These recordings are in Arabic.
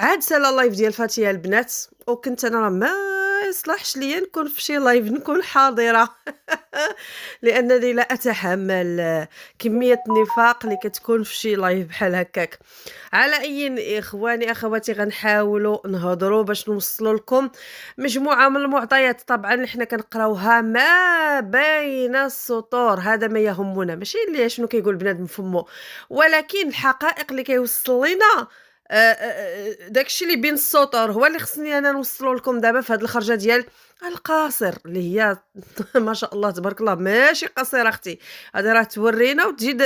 عاد سالا اللايف ديال فاتية البنات، وكنت أنا راه ما يصلحش ليا نكون في شي لايف نكون حاضرة لأنني لا أتحمل كمية النفاق اللي كتكون في شي لايف بحال هكاك. على أي إخواني أخواتي غنحاولوا نهضروا باش نوصلوا لكم مجموعة من المعطيات طبعا اللي حنا كنقراوها ما بين السطور. هذا ما يهمنا، ماشي اللي شنو كيقول بنادم فمو، ولكن الحقائق اللي كيوصل لنا داكشي اللي بين السطور هو اللي خصني أنا نوصّلو لكم دابا في هاد الخرجة ديال القاصر اللي هي ما شاء الله تبارك الله ماشي قصيرة أختي، هادي راه تورينا وتجي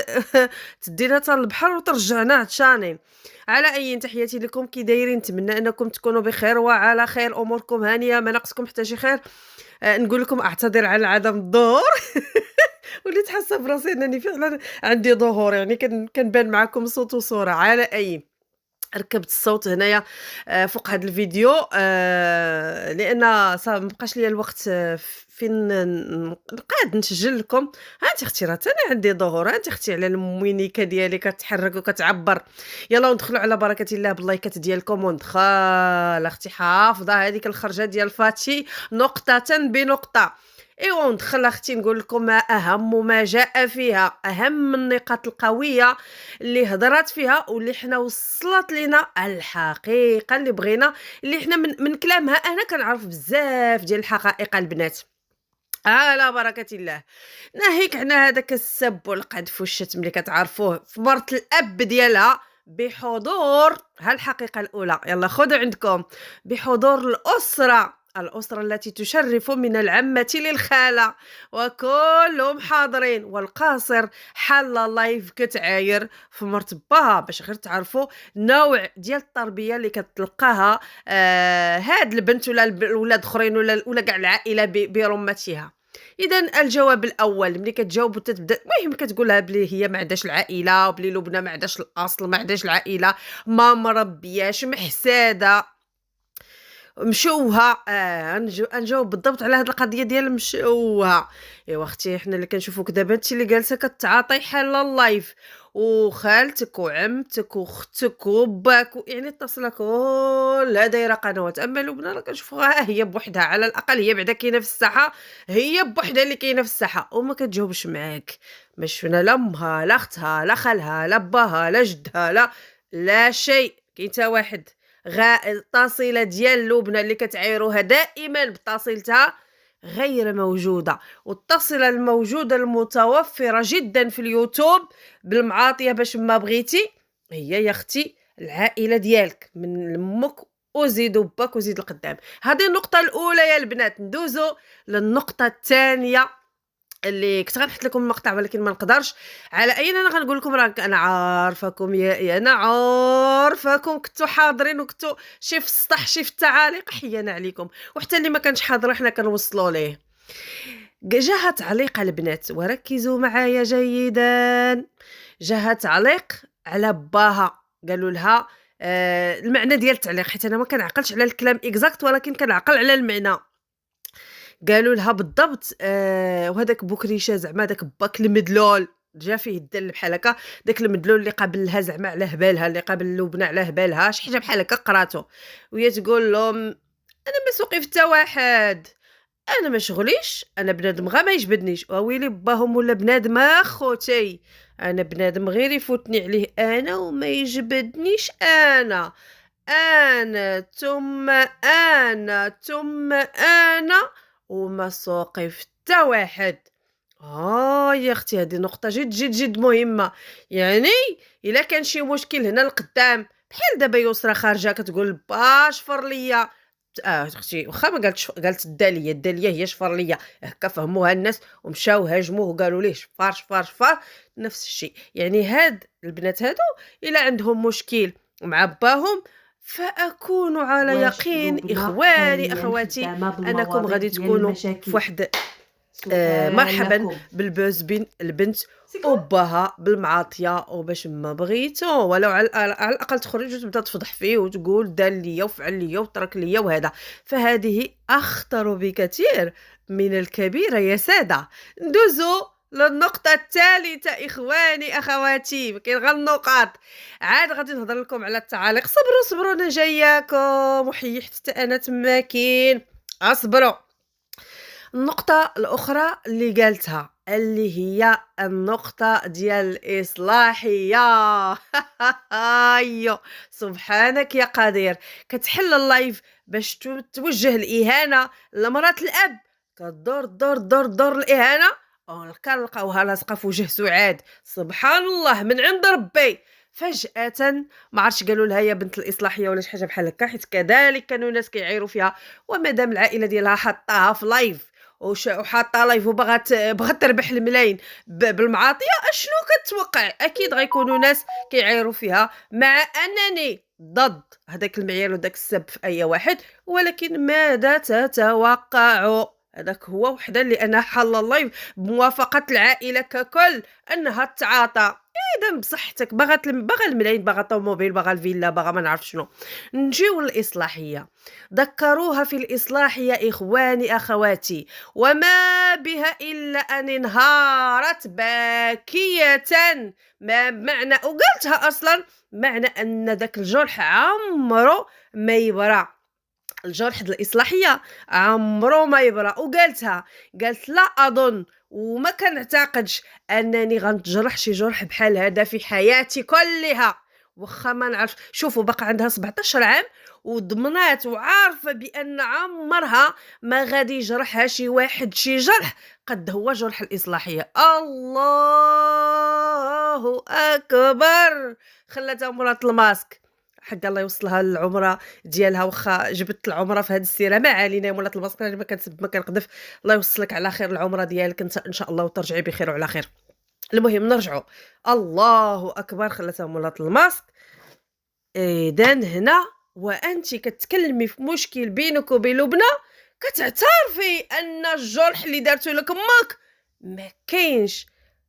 تدينا حتى للبحر وترجعنا عطشانين. على أي تحياتي لكم، كي دايرين؟ نتمنى أنكم تكونوا بخير وعلى خير، أموركم هانية، ما ناقصكم حتى شي خير. نقول لكم أعتذر على عدم الظهور وليت حاسة براسي أنني فعلًا عندي ظهور، يعني كنبان معاكم صوت وصورة. على أي ركبت الصوت هنايا فوق هاد الفيديو لان مبقاش ليا الوقت فين نقعد نسجل لكم. ها انت اختي راه تاني عندي ظهور، ها انت اختي على الموينيكا ديالي كتحرك وكتعبر. يلا ندخلوا على بركه الله باللايكات ديالكم وندخل اختي حافظه هذيك الخرجه ديال فاتشي نقطه بنقطه. ايوا ندخل اختي نقول لكم ما اهم ما جاء فيها، اهم النقاط القويه اللي هضرات فيها واللي حنا وصلت لنا الحقيقه اللي بغينا، اللي حنا من كلامها انا كنعرف بزاف ديال الحقائق البنات. على بركه الله. ناهيك عنا هذاك السب والقذف والشتم اللي كتعرفوه في مرت الاب ديالها بحضور الحقيقه الاولى. يلا خذوا عندكم بحضور الأسرة التي تشرف من العمة للخالة وكلهم حاضرين، والقاصر حل لايف كتعاير في مرتبها باش غير تعرفوا نوع ديال التربية اللي كتلقاها هاد البنت ولا الولاد اخرين ولا كاع العائلة برمتها. اذا الجواب الاول ملي كتجاوب وتتبدا المهم كتقولها بلي هي ما عندهاش العائله وبلي لبنى ما عندهاش الاصل، ما عندهاش العائله، ما مربياش، محساده، مشوهه. نجاوب بالضبط على هذه القضيه ديال مشوهه. ايوا اختي حنا اللي كنشوفوك دابا انت اللي جالسه كتعاطي حل اللايف، وخالتك وعمتك واختك وباك يعني اتصل كلها دايره قنوات. اما لبنى راه كنشوفوها هي بوحدها، على الاقل هي بعدا كاينه في الساحه، هي بوحدها اللي كاينه في الساحه وما كتجاوبش معاك. ما شفنا لا امها لا اختها لا خالها لا باها لا جدها لا شيء. كاين حتى واحد التصيله ديال لبنى اللي كتعايروها دائما بتصيلتها غير موجوده، والتصله الموجوده المتوفره جدا في اليوتيوب بالمعاطيه باش ما بغيتي هي يا اختي العائله ديالك من امك وزيد باك وزيد القدام. هذه النقطه الاولى يا البنات. ندوزو للنقطه الثانيه اللي كنت غنحط لكم المقطع ولكن ما نقدرش. على اي انا غنقول لكم راه انا عارفاكم يا انا عارفاكم كنتوا حاضرين وكنتوا شي في السطح شي في التعاليق، حيانا عليكم. وحتى اللي ما كانش حاضر حنا كنوصلوا ليه. جاها تعليق البنات وركزوا معايا جيدا. جاها تعليق على باها، قالوا لها المعنى ديال التعليق حيت انا ما كنعقلش على الكلام اكزاكت ولكن كنعقل على المعنى. قالوا لها بالضبط وهذاك بوكريشه زعما داك باك المدلول جا فيه الدل بحال هكا، داك المدلول اللي قابل لها زعما على هبالها، اللي قابل لبنى على هبالها، شي حاجه بحال هكا قراتو. وهي تقول لهم انا ما سوقي في حتى واحد، انا ما شغليش، انا بنادم غير ما يجبدنيش. ويلي باهم ولا بنادم اخوتي، انا بنادم غير يفوتني عليه انا وما يجبدنيش انا وما سوقي في حتى واحد. يا اختي هذه نقطة جد جد جد مهمة. يعني إلا كان شي مشكل هنا القدام بحال دابا يسرا خارجة كتقول با شفر ليا، اختي واخا ما قالت الدالية هي شفر ليا، هكا فهموها الناس ومشاو هاجموه وقالوا ليه شفار نفس الشيء. يعني هاد البنات هادو إلا عندهم مشكل مع باهم فأكون على يقين إخواني أخواتي أنكم غادي تكونوا في واحد مرحبا بالبوز بين البنت وباها بالمعاطيه وباش ما بغيتو ولو على الاقل تخرج وتبدا تفضح فيه وتقول دار ليا وفعل ليا وترك ليا وهذا. فهذه اخطر بكثير من الكبيره يا ساده. ندوزو للنقطة الثالثة إخواني أخواتي، ما كاين غير النقاط. عاد غادي نهضر لكم على التعاليق. صبروا صبروا أنا جاياكم، وحيي حتى أنا تما كاين. اصبروا. النقطة الأخرى اللي قالتها اللي هي النقطة ديال الإصلاحية. أيو سبحانك يا قدير. كتحل اللايف باش توجه الإهانة لمرأة الأب، كدور دور دور دور الإهانة، كنلقاوها لاصقة في وجه سعاد. سبحان الله من عند ربي. فجأة ما عرفتش قالوا لها يا بنت الإصلاحية ولا شي حاجة بحال هكا، حيت كذلك كانوا الناس كيعايروا فيها. ومادام العائلة ديالها حطاها في لايف وحاطه لايف بغات تربح الملايين بالمعاطيه، اشنو كتوقع؟ اكيد غيكونوا ناس كيعايروا فيها، مع انني ضد هذاك المعيار وداك السب في اي واحد. ولكن ماذا تتوقع؟ هذاك هو وحده اللي انا حل اللايف بموافقه العائله ككل انها تعاطى. اذا بصحتك باغا الملايين، باغا طوموبيل، باغا الفيلا، باغا ما نعرف شنو. نجيو للاصلاحيه. ذكروها في الإصلاح يا إخواني أخواتي، وما بها إلا أن انهارت باكية. ما معنى وقلتها أصلا، معنى أن ذاك الجرح عمره ما يبرى. الجرح د الإصلاحية عمرو ما يبرى. وقالتها، قالت لا أظن وما كنعتقدش أنني غنتجرح شي جرح بحال هذا في حياتي كلها. واخا ما نعرف. شوفوا باقا عندها 17 عام وضمنات وعارفة بأن عمرها ما غادي يجرحها شي واحد شي جرح قد هو جرح الإصلاحية. الله أكبر. خلاتها مرات الماسك. حق الله يوصلها للعمره ديالها، واخا جبت العمره في هذه السيره. ما علينا مولات الماسك، ما كنسب ما كنقذف. الله يوصلك على خير العمره ديالك انت ان شاء الله، وترجعي بخير وعلى خير. المهم نرجعوا. الله اكبر. خلاتها مولات الماسك. اذا هنا وانت كتكلمي في مشكل بينك وبين لبنى، كتعترفي ان الجرح اللي دارته لك امك ما كاينش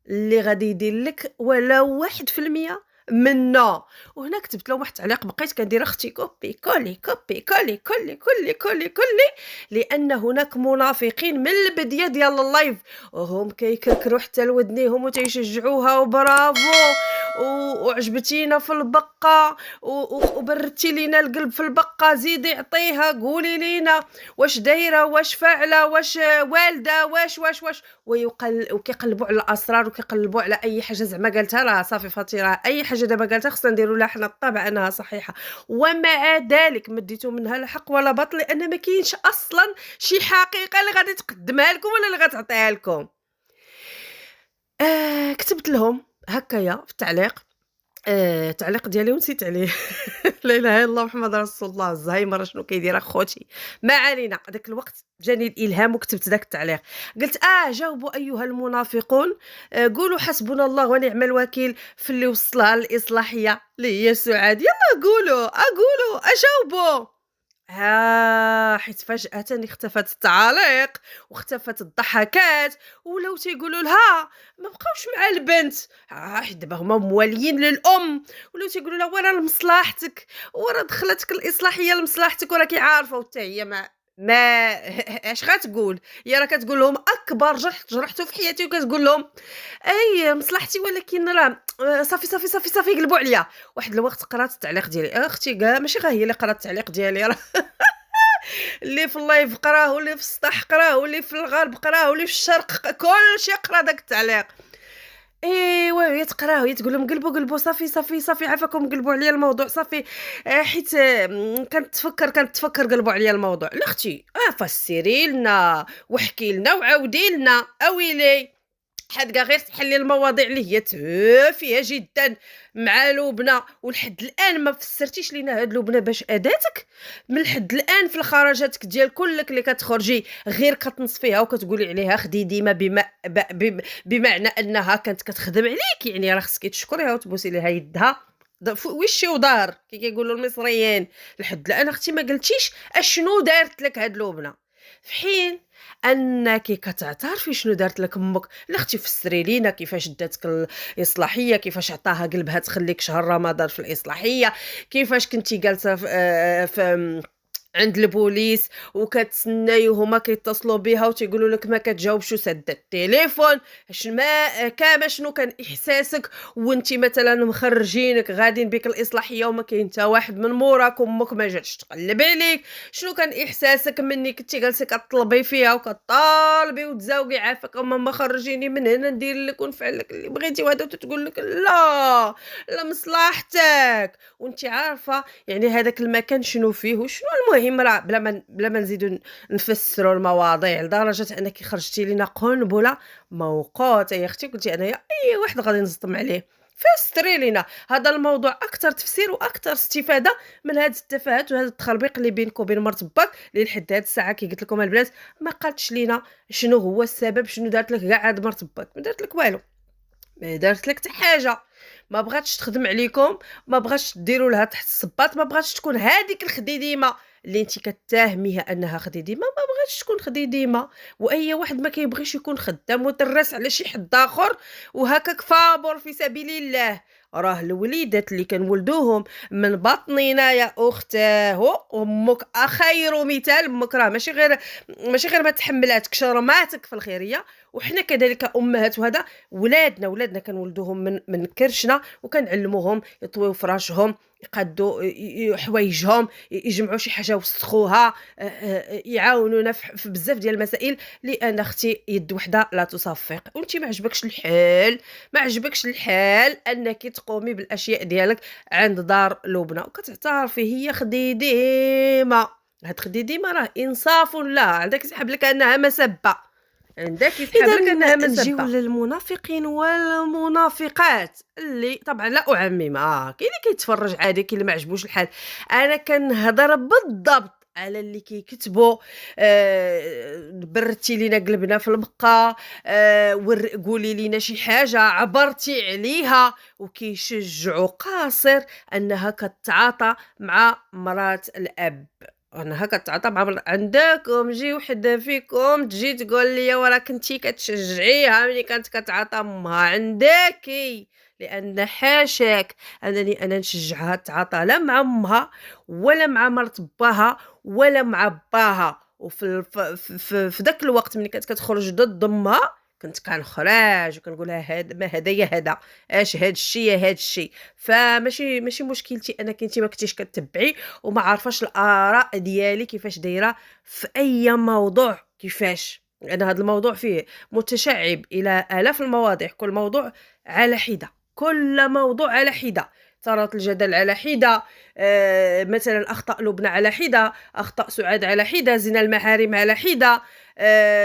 اللي غادي يدير لك ولا 1% منه. وهنا كتبت لهم واحد التعليق بقيت كندير اختي كوبي كولي كوبي كولي كولي كولي كولي كولي، لان هناك منافقين من البدايه ديال اللايف وهم كيكركروا حتى لودنيهم وتيشجعوها وبرافو وعجبتينا في البقه وبرتي لينا القلب في البقه، زيدي عطيها، قولي لينا واش دايره، واش فاعله، واش والده، واش وكيقلبوا على الاسرار وكيقلبوا على اي حاجه زعما قالتها لها. صافي فاتيره اي حاجه دابا قالتها خصنا نديروا لها حنا الطبع انها صحيحه. ومع ذلك ما ديتو منها لا حق ولا باطل، لان ما كاينش اصلا شي حقيقه اللي غادي تقدمها لكم ولا اللي غتعطيها لكم. كتبت لهم هكايا في التعليق. التعليق ديالي ونسيت عليه. لا اله الا الله محمد رسول الله. الزهايمر شنو كيدير اخوتي؟ ما علينا. داك الوقت جاني الالهام وكتبت داك التعليق. قلت جاوبوا ايها المنافقون، قولوا حسبنا الله ونعم الوكيل في اللي وصلها الاصلاحيه اللي هي سعاد. يلا قولوا اجاوبوا. حيت فجأة اختفت التعاليق واختفت الضحكات، ولاو تيقولوا لها ما بقاوش مع البنت. حيت دابا هما مواليين للام، ولاو تيقولوا لها ورا لمصلحتك، ورا دخلتك الاصلاحيه لمصلحتك، وراكي عارفه. وتا هي ما اش غتقول؟ هي راه كتقول لهم اكبر جرح جرحته في حياتي، وكتقول لهم اي مصلحتي، ولكن راه صافي صافي صافي صافي قلبوا عليا. واحد الوقت قرات التعليق ديالي اختي كاع ماشي غير هي اللي قرات التعليق ديالي، راه اللي في اللايف قراه، واللي في السطح قراه، واللي في الغرب قراه، واللي في الشرق كلشي قرا داك التعليق. ايوا هي تقراه وهي تقول لهم قلبوا صافي صافي صافي عافاكم قلبوا عليا الموضوع صافي. حيت كانت تفكر قلبوا عليا الموضوع. لا اختي فسري لنا وحكي لنا وعاودي لنا اويلي. حد غير تحلي المواضيع اللي هي تافهه جدا مع لبنى، ولحد الان ما فسرتيش لينا هاد لبنى باش اداتك. من لحد الان في الخرجاتك ديال كلك اللي كتخرجي غير كتنصفيها وكتقولي عليها خديديمه بمعنى انها كانت كتخدم عليك. يعني راه خصك تشكريها وتبوسي لها يدها وشي ودار كيقولوا المصريين. لحد الان اختي ما قلتيش اشنو دارت لك هاد لبنى، في حين انك كتعترفي شنو دارت لك امك. اختي فسري لينا كيفاش داتك الاصلاحيه، كيفاش عطاها قلبها تخليك شهر رمضان في الاصلاحيه، كيفاش كنتي جالسه في عند البوليس وكتسناي وهما كيتصلوا بها وتيقولوا لك ما كتجاوبش وسد التليفون. ما كامل شنو كان احساسك وانت مثلا مخرجينك غاديين بك الاصلاحيه وما كاين حتى واحد من موراك وامك ما جاتش تقلب عليك؟ شنو كان احساسك مني كنتي جالسه كطلبي فيها وكطالبي وتزاوقي عافاك ماما خرجيني من هنا ندير لك ونفعل لك اللي بغيتي وهذا وتتقول لك لا لمصلحتك وانت عارفه يعني هذاك المكان شنو فيه وشنو. المهم راه بلا ما نزيدو نفسروا المواضيع لدرجه انك خرجتي لينا قنبله موقوته يا اختي. قلتي انايا اي واحد غادي نصدم عليه. فسري لينا هذا الموضوع اكثر تفسير واكثر استفاده من هذه التفاهات وهذا التخربيق اللي بينك وبين مرت باك اللي لحد هذه الساعه كي قلت لكم البنات ما قالتش لينا شنو هو السبب، شنو دارت لك كاع هاد مرت باك. ما دارت لك والو، ما دارت لك حتى حاجه، ما بغاتش تخدم عليكم، ما بغاتش ديروا لها تحت الصباط، ما بغاتش تكون هذيك الخديديمه اللي انت كتهميها انها خديديمه، ما بغاتش تكون خديديمه. واي واحد ما كيبغيش يكون خدام وترس على شي حد اخر وهكاك فابور في سبيل الله. راه الوليدات اللي كنولدوهم من بطننا يا اختاه امك خير مثال. امك راه ماشي غير ما تحملاتكش رماتك في الخيريه، وحنا كذلك امهات. وهذا ولادنا كنولدوهم من كرشنا وكنعلموهم يطويو فراشهم، يقادوا حوايجهم، يجمعوا شي حاجه وسخوها، يعاونونا في بزاف ديال المسائل. لان اختي يد وحده لا تصفق. وانت ما عجبكش الحال انك تقومي بالاشياء ديالك عند دار لبنى وكتعترفي هي خديديمه. هاد خديديمه راه انصاف لا عندك يسحب لك انها مسبه، عندك يسحب لك انها إذا نجيو مسبه. للمنافقين والمنافقات اللي طبعا لا اعمم، كاين اللي كيتفرج عادي، كاين اللي ما عجبوش الحال. انا كنهضر بالضبط على اللي كيكتبوا برتي لينا قلبنا في البقا، قولي لينا شي حاجه عبرتي عليها، وكيشجعوا قاصر انها كتعاطى مع مرات الاب. انها كتعاطى مع عندكم جي وحده فيكم تجي تقول لي ورا كنتي كتشجعيها ملي كانت كتعاطى امها عندكي، لان حاشاك انني انا نشجعها تعاطى لا مع امها ولا مع مرت باها ولا مع باها. وفي في داك الوقت ملي كانت كتخرج ضد امها كنت كنخرج وكنقولها هذا ما هذا يا هذا اش هاد الشيء يا هاد الشيء. فماشي مشكلتي انك انت ما كنتيش كتبعي وما عارفاش الاراء ديالي كيفاش دايره في اي موضوع كيفاش. لان هذا الموضوع فيه متشعب الى الاف المواضيع، كل موضوع على حده، كل موضوع على حده، ثارة الجدل على حده، مثلا اخطاء لبنى على حده، اخطاء سعاد على حده، زنا المحارم على حده،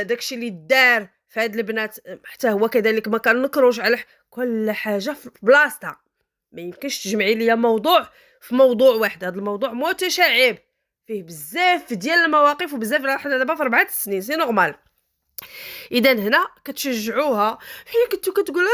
داكشي اللي دار فهاد البنات حتى هو كذلك ما كنكروش على كل حاجه في بلاصتها. ما يمكنش تجمعي ليا موضوع في موضوع واحد. هذا الموضوع متشعب فيه بزاف ديال المواقف وبزاف حنا دابا في 4 سنين سي نورمال. اذا هنا كتشجعوها، هي كنتو كتقول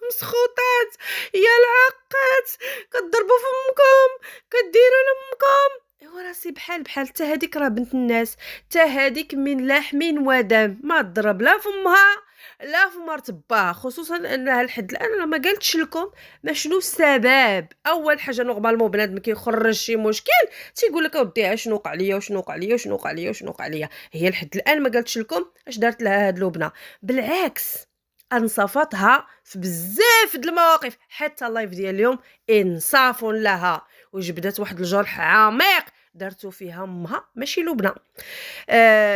مسخوطات يا العقات كتضربوا في امكم كديروا لامكم. ايوا راسي بحال حتى هذيك راه بنت الناس، حتى هذيك من لحم ودم، ما تضرب لا في امها لا في مرت باها. خصوصا انها لحد الان راه ما قالتش لكم ما شنو السبب. اول حاجه نورمالمون بنادم كيخرج شي مشكل تيقول لك اودي شنو وقع ليا وشنو وقع ليا وشنو وقع ليا وشنو وقع ليا. هي لحد الان ما قالتش لكم اش دارت لها هاد لبنى، بالعكس انصفتها في بزاف د المواقف. حتى اللايف ديال اليوم انصاف لها وجبدت واحد الجرح عميق دارتو فيها امها ماشي لبنى.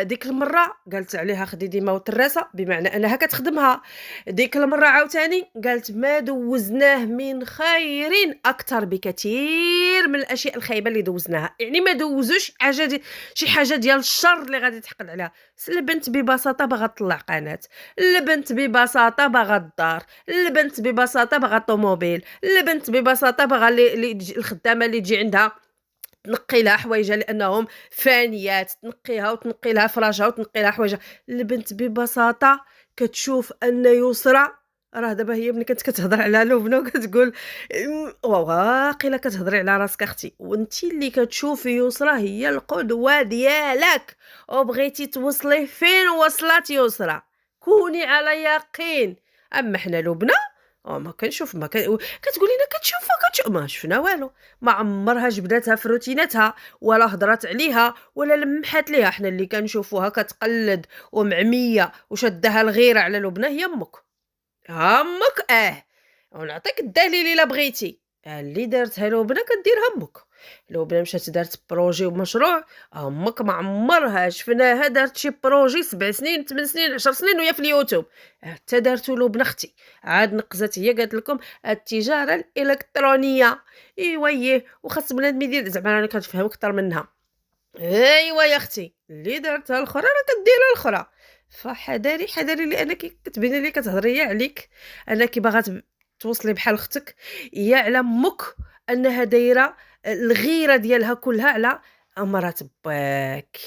ديك المره قالت عليها خديديمه وتراسه بمعنى انها كتخدمها. ديك المره عاوتاني قالت ما دوزناه من خير اكثر بكثير من الاشياء الخايبه اللي دوزناها. يعني ما دوزوش شي حاجه ديال الشر اللي غادي تحقد عليها. البنت ببساطه باغا تطلع قناه، البنت ببساطه باغا الدار، البنت ببساطه باغا الطوموبيل، البنت ببساطه باغا الخدامه اللي تجي عندها تنقي لها حوايجها لانهم فانيات، تنقيها وتنقي لها فراجها وتنقي لها حوايجها. البنت ببساطه كتشوف ان يسرى راه دابا هي ملي كانت كتهضر على لبنى وكتقول واقيلا كتهضري على راسك اختي، وانتي اللي كتشوفي يسرى هي القدوه ديالك وبغيتي توصلي فين وصلت يسرى كوني على يقين. اما حنا لبنى ما كنشوف ما كن كتقول لينا كتشوفها ما شفنا والو، ما عمرها جبداتها في روتيناتها ولا هضرات عليها ولا لمّحات ليها، حنا اللي كنشوفوها كتقلّد ومعمية وشادّاها الغيرة على لبنى هي امك. همّك ونعطيك الدليل إلا بغيتي، اللي دارتها لبنى كديرها امك، لبنى مشات دارت بروجي ومشروع، امك ما عمرها شفناها دارت شي بروجي 7 سنين 8 سنين 10 سنين وهي في اليوتيوب، حتى دارتو لبنى اختي، عاد نقزات هي قالت لكم التجارة الإلكترونية، إيوا ييه وخاص بنادم يدير زعما راني كنفهم أكتر منها. أيوا يا أختي، اللي دارتها الأخرى راه كديرها الأخرى، فحذاري، حذاري لأنِك كتبيني لي كتهضري يا عليك، أنكِ باغا توصلي بحال أختك، يا على مُك أنها دايرة الغيرة ديالها كلها على مرات باك.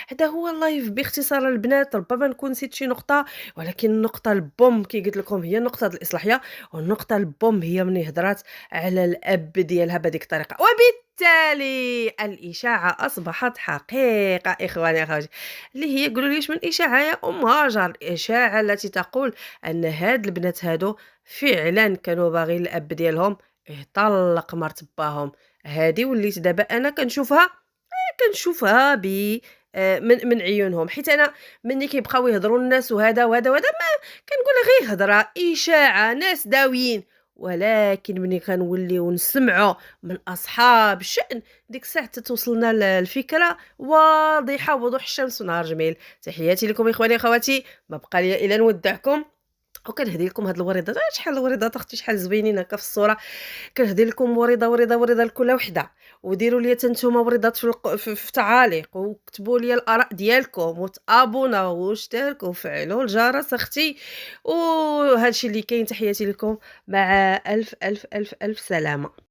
هذا هو اللايف باختصار البنات، ربما نكون نسيت شي نقطة، ولكن النقطة البوم كي قلت لكم هي نقطة الإصلاحية، والنقطة البوم هي ملي هضرات على الأب ديالها بهذيك الطريقة، وبالتالي الإشاعة أصبحت حقيقة إخواني أخواتي، اللي هي قولوا لي واش من إشاعة يا أم هاجر؟ الإشاعة التي تقول أن هاد البنات هادو فعلًا كانوا باغيين الأب ديالهم يطلّق مرت باهم، هادي وليت دابا أنا كنشوفها من عيونهم، حيت أنا ملي كيبقاو يهضروا الناس وهذا، وهذا، وهذا ما كنقول غير هضرة، إشاعة، ناس داويين، ولكن ملي كنوليو نسمعوا من أصحاب الشأن، ديك الساعة تتوصلنا الفكرة واضحة وضوح الشمس ونهار جميل. تحياتي لكم إخواني أخواتي، ما بقى ليا إلا نودعكم وكنهدي لكم هاد الوريضات، شحال الوريضات أختي شحال زوينين هكا في الصورة، كنهدي لكم وريضة، وريضة، وريضة لكل وحدة، وديروا لي حتى نتوما وريضات في التعاليق، وكتبوا لي الآراء ديالكم، وتابوناو واشتركوا وفعلوا الجرس أختي، وهذا الشي اللي كاين. تحياتي لكم، مع ألف، ألف، ألف، ألف سلامة.